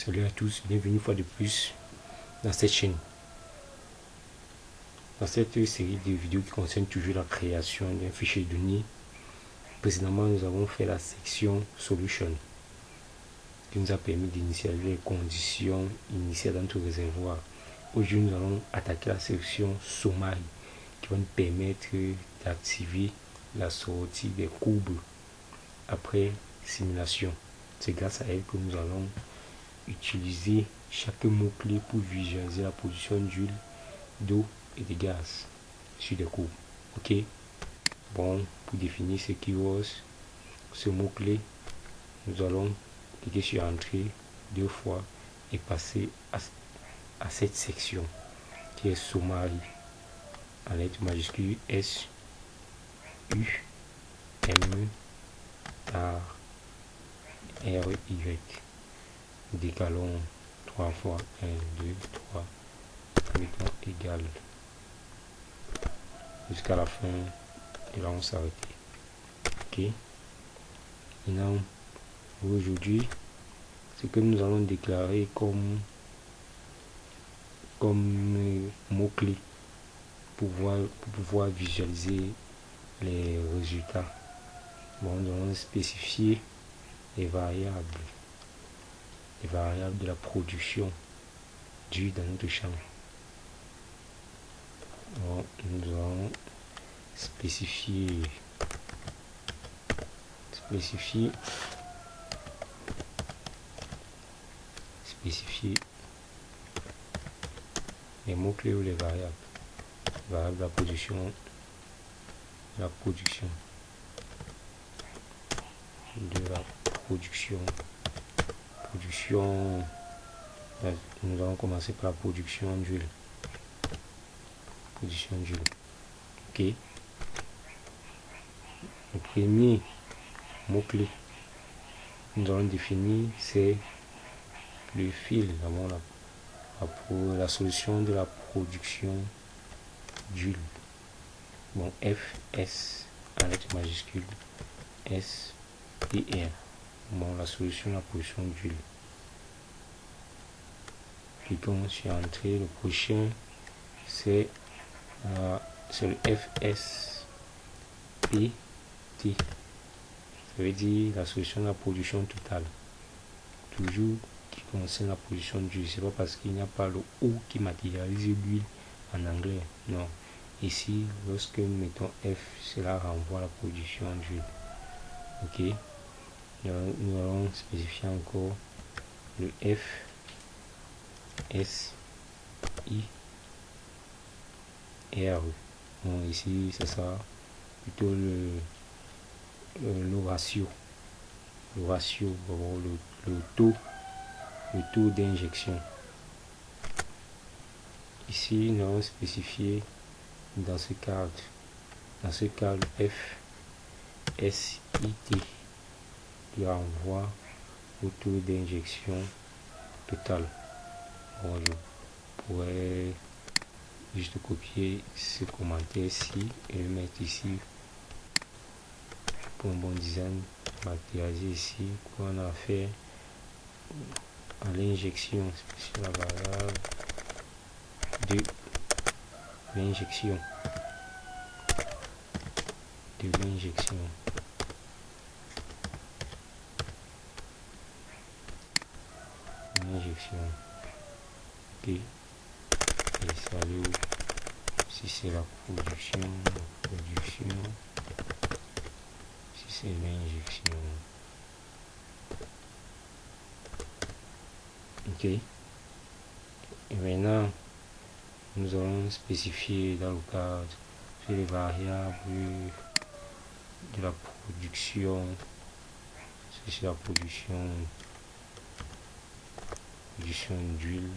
Salut à tous, bienvenue une fois de plus dans cette chaîne. Dans cette série de vidéos qui concerne toujours la création d'un fichier de données, précédemment nous avons fait la section Solution qui nous a permis d'initialiser les conditions initiales dans notre réservoir. Aujourd'hui nous allons attaquer la section Summary qui va nous permettre d'activer la sortie des courbes après simulation. C'est grâce à elle que nous allons utiliser chaque mot-clé pour visualiser la position d'huile, d'eau et de gaz sur des courbes. Ok. Bon, pour définir ce keywords, ce mot-clé, nous allons cliquer sur Entrée deux fois et passer à cette section qui est Summary en lettres majuscules S U M A R Y. Décalons 3 fois 1, 2, 3, mettons égal jusqu'à la fin et là on s'arrête. Ok. Maintenant, aujourd'hui, ce que nous allons déclarer comme mot-clé pour pouvoir visualiser les résultats. Bon, nous allons spécifier les variables de la production d'huile dans notre champ. Bon, nous allons spécifier les mots-clés ou les variables de la production nous allons commencer par la production d'huile. Ok. Le premier mot-clé nous allons définir, c'est le fil, pour la solution de la production d'huile. Bon, FS en lettres majuscules, S et R. Bon, la solution de la production d'huile. Cliquons sur Entrée. Le prochain, c'est le FSPT. Ça veut dire la solution de la production totale. Toujours qui concerne la production d'huile. C'est pas parce qu'il n'y a pas le O qui matérialise l'huile en anglais. Non. Ici, lorsque nous mettons F, cela renvoie à la production d'huile. Ok. Nous allons spécifier encore le F, S, I, R. Bon, ici, c'est ça. Plutôt le ratio. Le taux d'injection. Ici, nous allons spécifier dans ce cadre F, S, I, T qui renvoie au taux d'injection total. Bon, je pourrais juste copier ce commentaire-ci et le mettre ici pour un bon design. Matérialiser ici qu'on a fait à l'injection sur la variable de l'injection ok. Et salut si c'est la production si c'est l'injection. Ok. Et maintenant nous allons spécifier dans le cadre sur les variables de la production, c'est la production d'huile.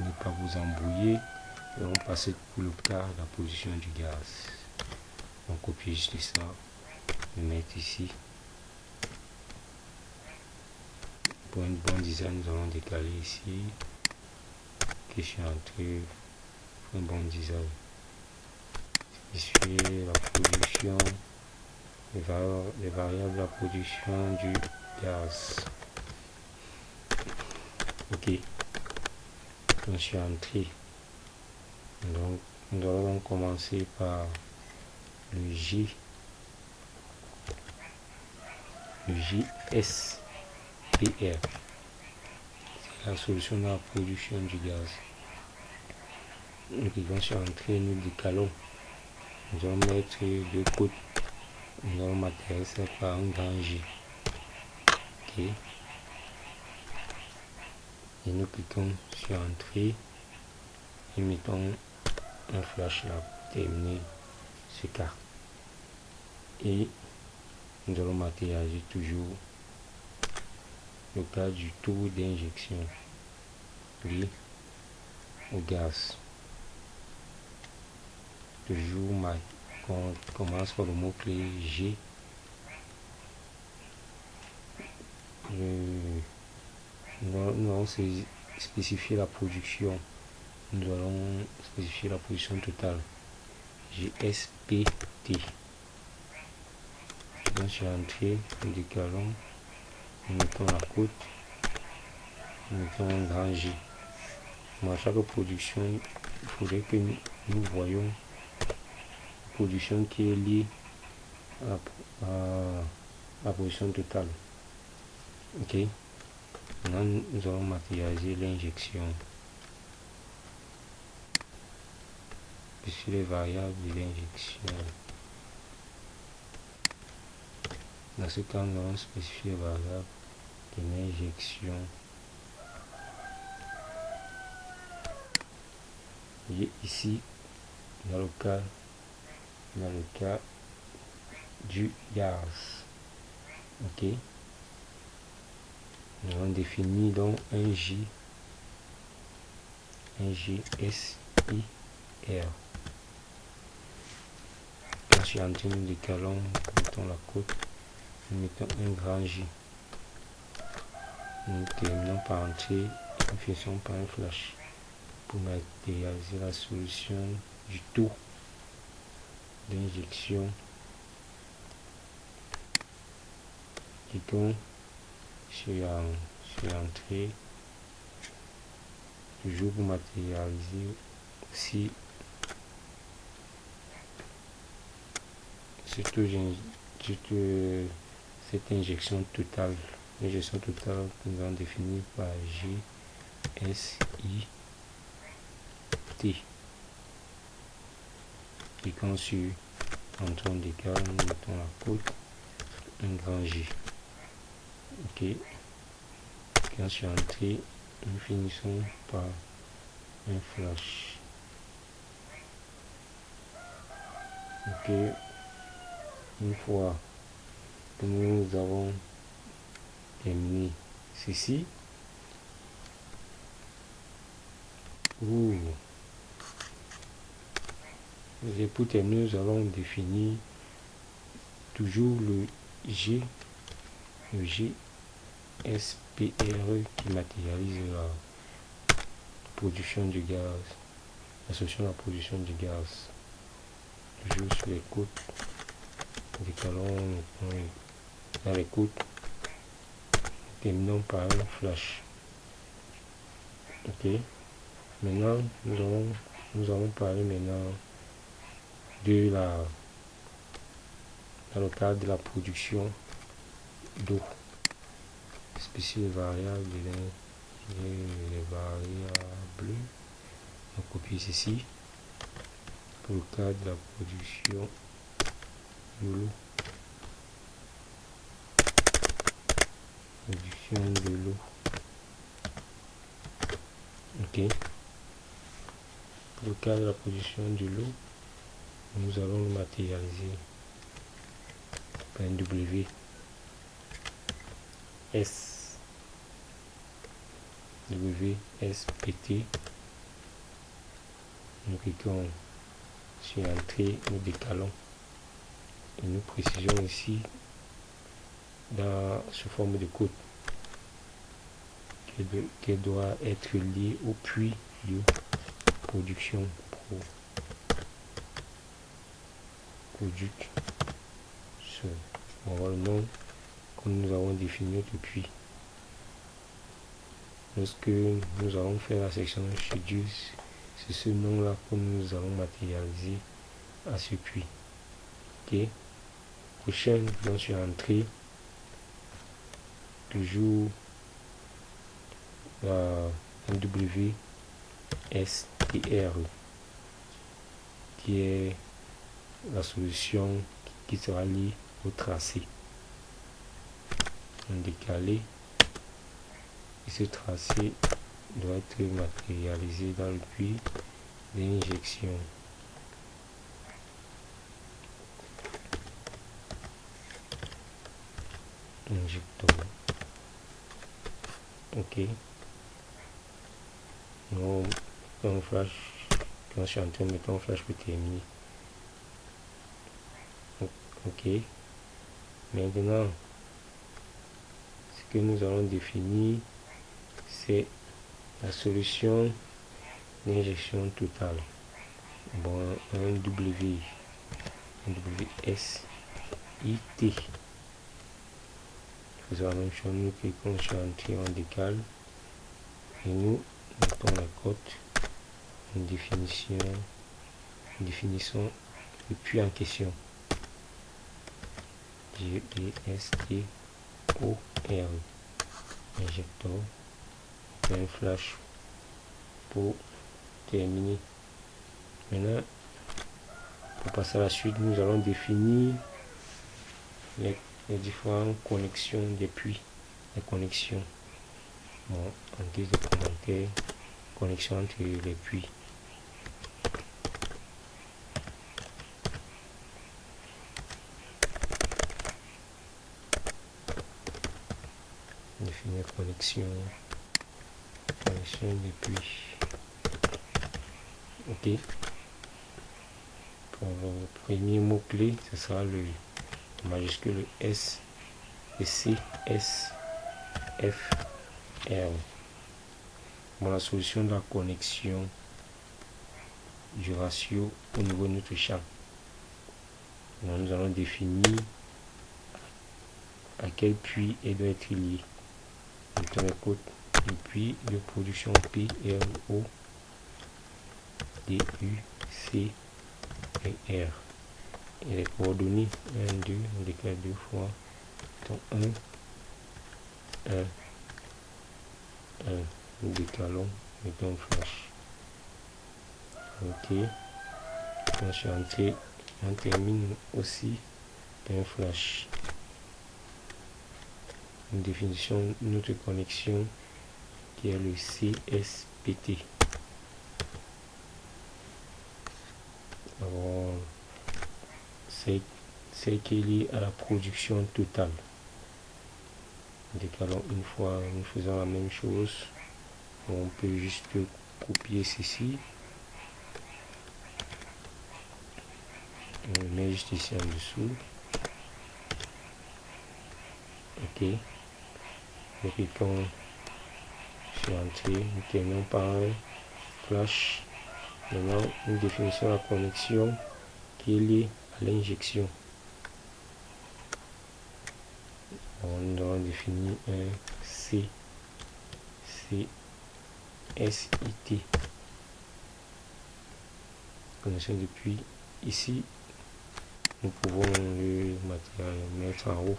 Ne pas vous embrouiller et on passe pour le cas de la position du gaz. On copie juste ça, le mettre ici. Pour un bon design, nous allons décaler ici. Question entrée pour un bon design. Ici la production, les variables de la production du gaz. Ok, je suis entré. Donc nous allons commencer par le JSPR, la solution de la production du gaz. Nous cliquons sur entrée, nous décalons. Nous allons mettre deux côtes. Nous allons matérialiser par un grand J. Ok. Et nous cliquons sur entrée et mettons un flash là pour terminer ce cas. Et nous allons matérialiser toujours le cas du taux d'injection lié au gaz. Toujours on commence par le mot-clé G. Nous allons spécifier la production. Nous allons spécifier la production totale. GSPT. Donc sur entrée, nous décalons, nous mettons la cote, nous mettons un grand G. Pour chaque production, il faudrait que nous voyons la production qui est liée à la production totale. Ok. Maintenant, nous allons matérialiser l'injection. Sur les variables de l'injection. Dans ce cas, nous allons spécifier les variables de l'injection. Et ici, dans le cas du gaz. Ok. Nous allons définir donc un JSIR. Ensuite, nous décalons, nous mettons la cote, nous mettons un grand J. Nous terminons par entrer, nous finissons par un flash pour matérialiser la solution du taux d'injection. Cliquons sur entrée, toujours pour matérialiser aussi surtout cette injection totale. L'injection totale que nous allons définir par GSIT. Cliquons sur entrée d'écart, nous mettons la cote, un grand J. Ok. Cliquons sur entrée, nous finissons par un flash. Ok. Une fois que nous avons terminé ceci, et pour terminer, nous allons définir toujours le GSPR qui matérialise la production du gaz, l'association de la production du gaz. Toujours sur les côtes, décalons dans les côtes, terminons par un flash. Ok. Maintenant, nous allons parler maintenant de dans le cadre de la production d'eau. Spécifier les variables, les variables. On copie ceci pour le cadre de la production de l'eau. Production de l'eau. Ok. Pour le cadre de la production de l'eau, nous allons le matérialiser par un WSPT. Nous cliquons sur entrée, nous décalons et nous précisons ici sous forme de code qui doit être lié au puits de production production. On va le nom que nous avons défini notre puits. lorsque nous allons faire la section schedule, c'est ce nom là que nous allons matérialiser à ce puits. Ok. Prochaine, je suis entré toujours la MWSTR qui est la solution qui sera liée au tracé. On décalé et ce tracé doit être matérialisé dans le puits d'injection. Injecteur. Ok. Non, un flash. Quand je suis en train de mettre un flash pour terminer. Ok. Maintenant, ce que nous allons définir, c'est la solution d'injection totale. Bon, un WSIT. Faisons la même chose, nous cliquons sur Entrée, on décale et nous mettons la cote, une définissons le puits en question. GESTOR injecteur, un flash pour terminer. Maintenant, pour passer à la suite, nous allons définir les différentes connexions des puits, les connexions. Bon, en guise de commentaire, connexion entre les puits. Définir connexion des puits. Ok. Pour le premier mot clé, ce sera le majuscule S et C S F R. Bon, la solution de la connexion du ratio au niveau de notre champ. Donc, nous allons définir à quel puits elle doit être liée. Mettons les codes du puits de production PRO DU C et R. Et les coordonnées 1, 2, on décale deux fois. Mettons 1, 1, 1. Nous décalons, mettons flash. Ok. Quand je suis entré, on termine aussi d'un flash. Une définition de notre connexion qui est le CSPT. Alors, c'est qui est lié à la production totale. Décalons une fois, nous faisons la même chose. On peut juste copier ceci. On le met juste ici en dessous. Ok. Et puis quand je suis entré, nous terminons par un flash. Maintenant, une définition de la connexion qui est liée à l'injection. On doit définir un CSIT. Connexion depuis ici. Nous pouvons le mettre en haut.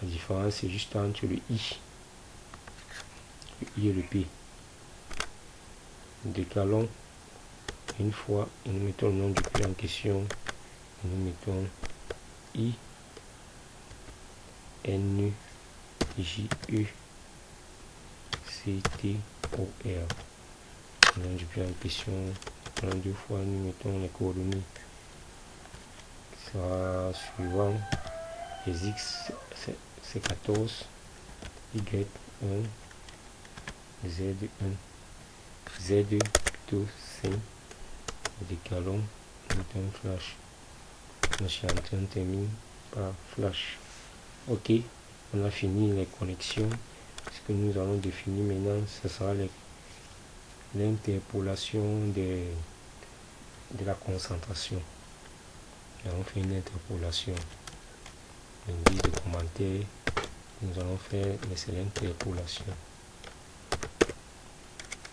La différence c'est juste entre le I et le P. Nous décalons une fois et nous mettons le nom du puits en question. Et nous mettons I N J E C T O R. Le nom du puits en question. Deux fois nous mettons les coordonnées. Sera suivant les X c'est 14, Y1, Z1, Z2 plutôt 5, décalons, mettons un flash. Je suis en train de terminer par flash. Ok, on a fini les connexions. Ce que nous allons définir maintenant, ce sera l'interpolation de la concentration. Nous allons faire une interpolation. Une guise de commentaire, nous allons faire l'interpolation.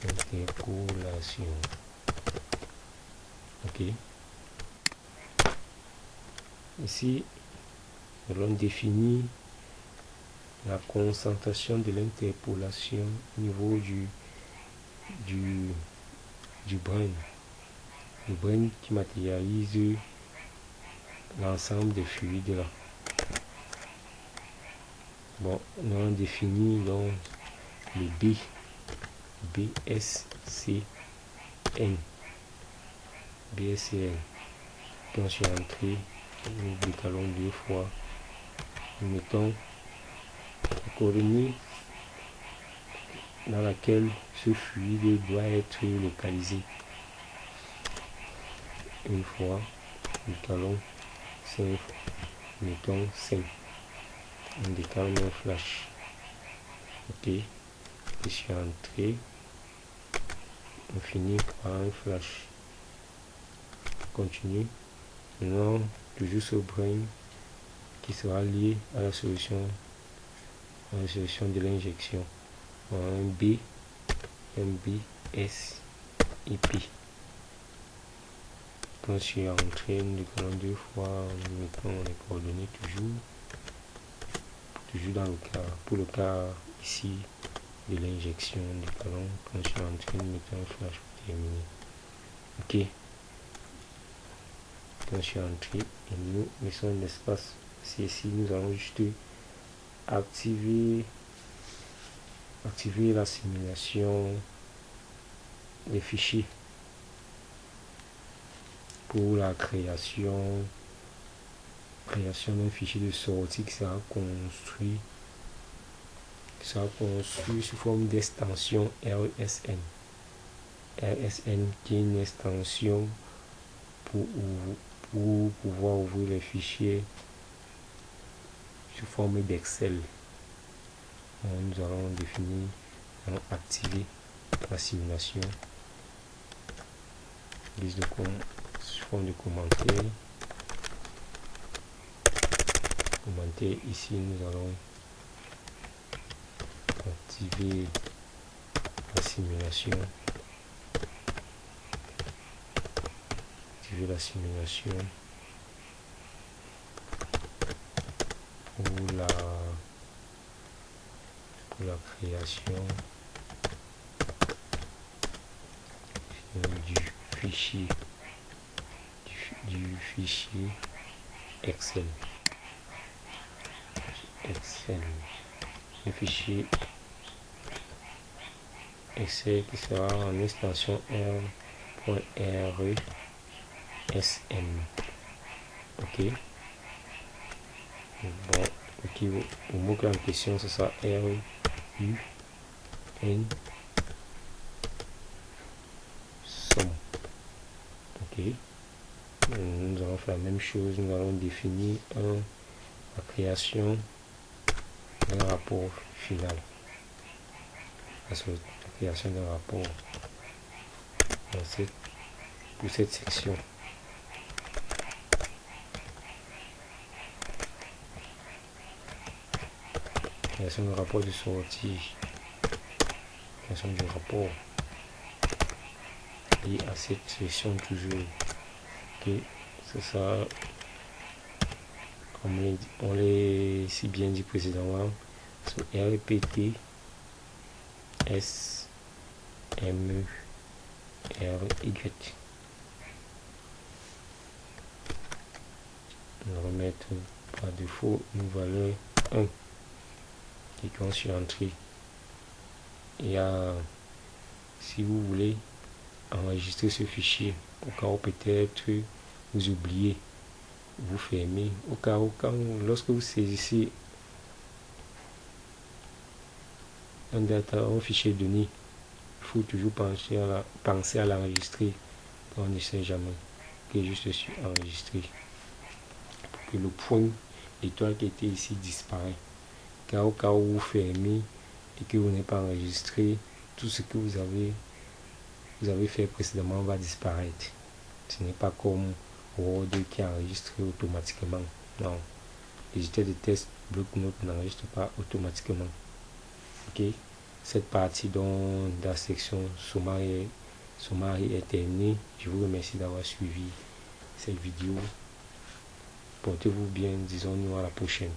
Interpolation. Ok. Ici, nous allons définir la concentration de l'interpolation au niveau du brain. Le brain qui matérialise l'ensemble des fluides là. Bon, nous allons définir donc le BSCN. Quand je suis entré, nous décalons 2 fois. Nous mettons la coordonnée dans laquelle ce fluide doit être localisé. Une fois, nous décalons 5 fois. Mettons 5. On décale un flash. Ok. Je suis entré. On finit par un flash. Continue. Maintenant, toujours ce brain qui sera lié à la solution de l'injection. Un B, S et P. Quand je suis entré, nous décalons 2 fois, nous mettons les coordonnées toujours dans le cas, pour le cas ici de l'injection, nous décalons. Quand je suis entré, nous mettons un flash pour terminer. Ok. Quand je suis entré, et nous mettons un espace. C'est ici, nous allons juste activer la simulation des fichiers pour la création d'un fichier de sortie qui sera construit sous forme d'extension RSN. RSN qui est une extension pour pouvoir ouvrir les fichiers sous forme d'Excel. Nous allons définir, activer la simulation sous forme de commentaire. Ici, nous allons activer la simulation. Pour la création du fichier Excel. Un fichier Excel qui sera en extension R.RESM. Ok. Bon, ok, au mot clé en question, ce sera RUN somme. Ok. Nous allons faire la même chose, nous allons définir la création d'un rapport final. La création d'un rapport pour cette section. Création du rapport de sortie. Création du rapport. Et à cette section toujours. Ok, c'est ça. Comme on l'a si bien dit précédemment, sur RPT S M E R Y. On va remettre par défaut une valeur 1. Et quand je suis entré, il y a, si vous voulez enregistrer ce fichier, au cas où peut-être vous oubliez, vous fermez, au cas où lorsque vous saisissez un fichier donné, il faut toujours penser à l'enregistrer. On ne sait jamais que juste sur enregistrer pour que le point d'étoile qui était ici disparaît. Car au cas où vous fermez et que vous n'avez pas enregistré, tout ce que vous avez fait précédemment va disparaître. Ce n'est pas comme Word qui enregistre automatiquement. Non, les états de test bloc-notes n'enregistrent pas automatiquement. Ok, cette partie dans la section sommaire est terminée. Je vous remercie d'avoir suivi cette vidéo. Portez-vous bien, disons-nous à la prochaine.